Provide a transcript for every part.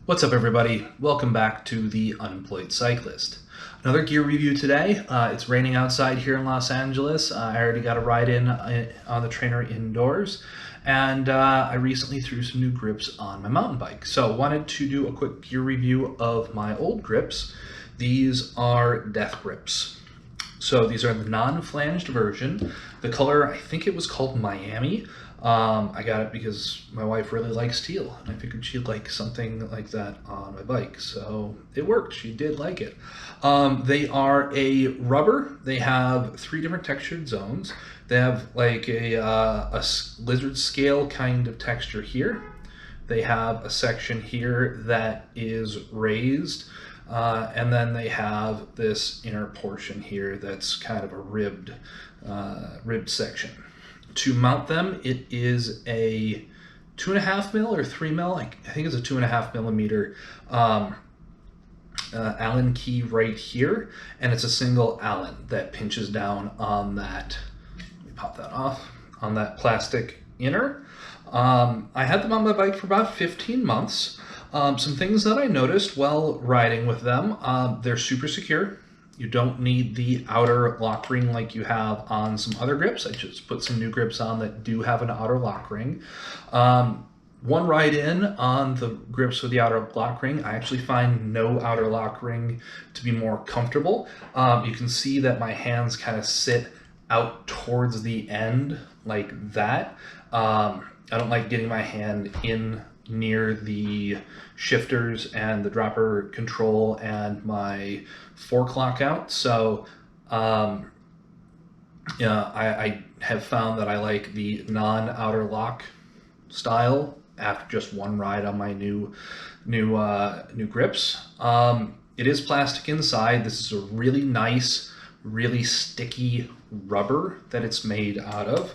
What's up, everybody? Welcome back to the Unemployed Cyclist. Another gear review today. It's raining outside here in Los Angeles. I already got a ride in on the trainer indoors, and I recently threw some new grips on my mountain bike. So wanted to do a quick gear review of my old grips. These are death grips. So these are the non-flanged version. The color, I think it was called Miami. I got it because my wife really likes teal, and I figured she'd like something like that on my bike. So it worked. She did like it. They are a rubber. They have 3 different textured zones. They have like a lizard scale kind of texture here. They have a section here that is raised. And then they have this inner portion here that's kind of a ribbed section. To mount them, it is a 2.5 mil or 3 mil. I think it's a 2.5 millimeter Allen key right here, and it's a single Allen that pinches down on that. Let me pop that off on that plastic inner. I had them on my bike for about 15 months. Some things that I noticed while riding with them, they're super secure. You don't need the outer lock ring like you have on some other grips. I just put some new grips on that do have an outer lock ring. One ride in on the grips with the outer lock ring, I actually find no outer lock ring to be more comfortable. You can see that my hands kind of sit out towards the end like that. I don't like getting my hand in near the shifters and the dropper control and my fork lockout. So I have found that I like the non-outer lock style after just one ride on my new grips. It is plastic inside. This is a really nice, really sticky rubber that it's made out of.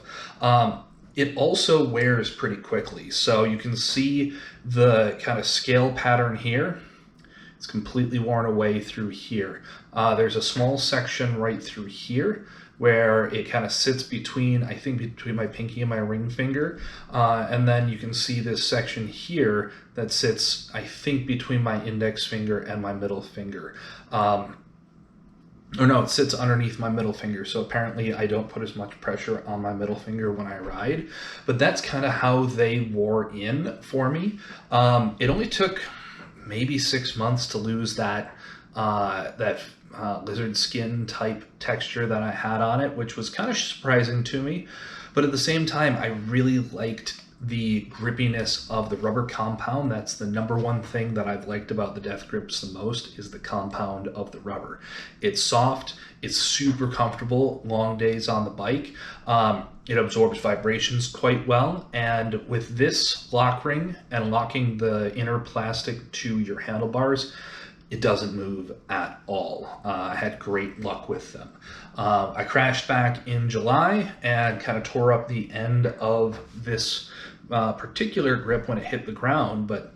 It also wears pretty quickly. So you can see the kind of scale pattern here. It's completely worn away through here. There's a small section right through here where it kind of sits between, I think, between my pinky and my ring finger. And then you can see this section here that sits, I think, between my index finger and my middle finger. Or no, it sits underneath my middle finger, so apparently I don't put as much pressure on my middle finger when I ride. But that's kind of how they wore in for me. It only took maybe 6 months to lose that lizard skin type texture that I had on it, which was kind of surprising to me. But at the same time, I really liked the grippiness of the rubber compound. That's the number one thing that I've liked about the death grips the most, is the compound of the rubber. It's soft, it's super comfortable long days on the bike. It absorbs vibrations quite well, and with this lock ring and locking the inner plastic to your handlebars, it doesn't move at all. I had great luck with them. I crashed back in July and kind of tore up the end of this particular grip when it hit the ground, but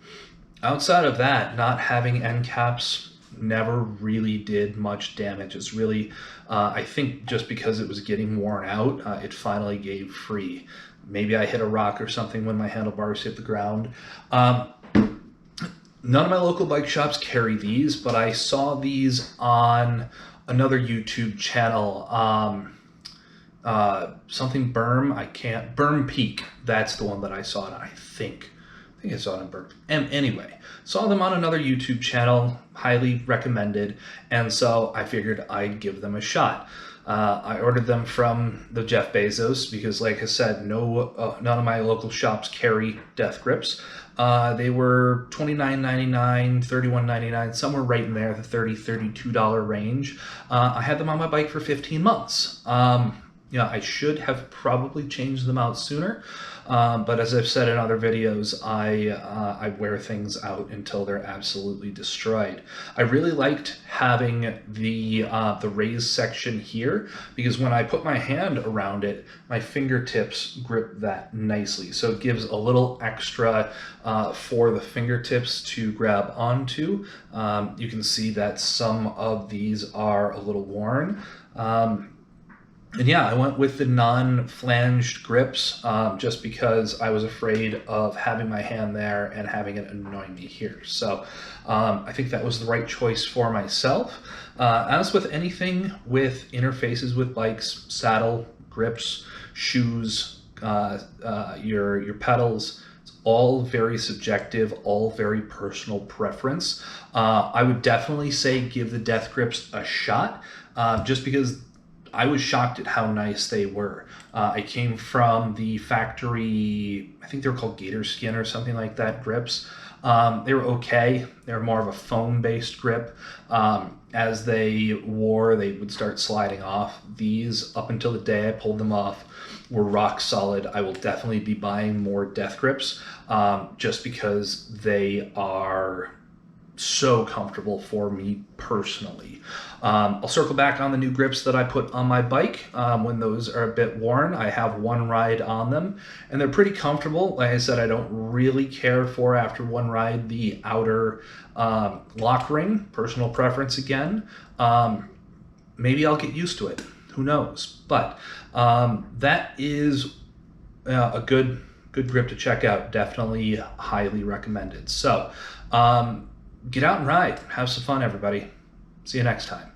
outside of that, not having end caps never really did much damage. It's really, I think just because it was getting worn out, it finally gave free. Maybe I hit a rock or something when my handlebars hit the ground. None of my local bike shops carry these, but I saw these on another YouTube channel. Something Berm, Berm Peak. That's the one that I saw it on, I think I saw it on Berm. And anyway, saw them on another YouTube channel, highly recommended, and so I figured I'd give them a shot. I ordered them from the Jeff Bezos because, like I said, none of my local shops carry death grips. They were $29.99, $31.99, somewhere right in there, the $30, $32 range. I had them on my bike for 15 months. I should have probably changed them out sooner, but as I've said in other videos, I wear things out until they're absolutely destroyed. I really liked having the raised section here, because when I put my hand around it, my fingertips grip that nicely. So it gives a little extra for the fingertips to grab onto. You can see that some of these are a little worn. And yeah, I went with the non-flanged grips just because I was afraid of having my hand there and having it annoy me here. So I think that was the right choice for myself. As with anything with interfaces with bikes, saddle, grips, shoes, your pedals, it's all very subjective, all very personal preference. I would definitely say give the death grips a shot just because I was shocked at how nice they were. I came from the factory, I think they were called Gator Skin or something like that, grips. They were okay. They were more of a foam-based grip. As they wore, they would start sliding off. These, up until the day I pulled them off, were rock solid. I will definitely be buying more death grips just because they are so comfortable for me personally. I'll circle back on the new grips that I put on my bike when those are a bit worn. I have one ride on them and they're pretty comfortable. Like I said, I don't really care for, after one ride, the outer lock ring. Personal preference again. Maybe I'll get used to it. Who knows? But that is a good grip to check out. Definitely highly recommended. So get out and ride. Have some fun, everybody. See you next time.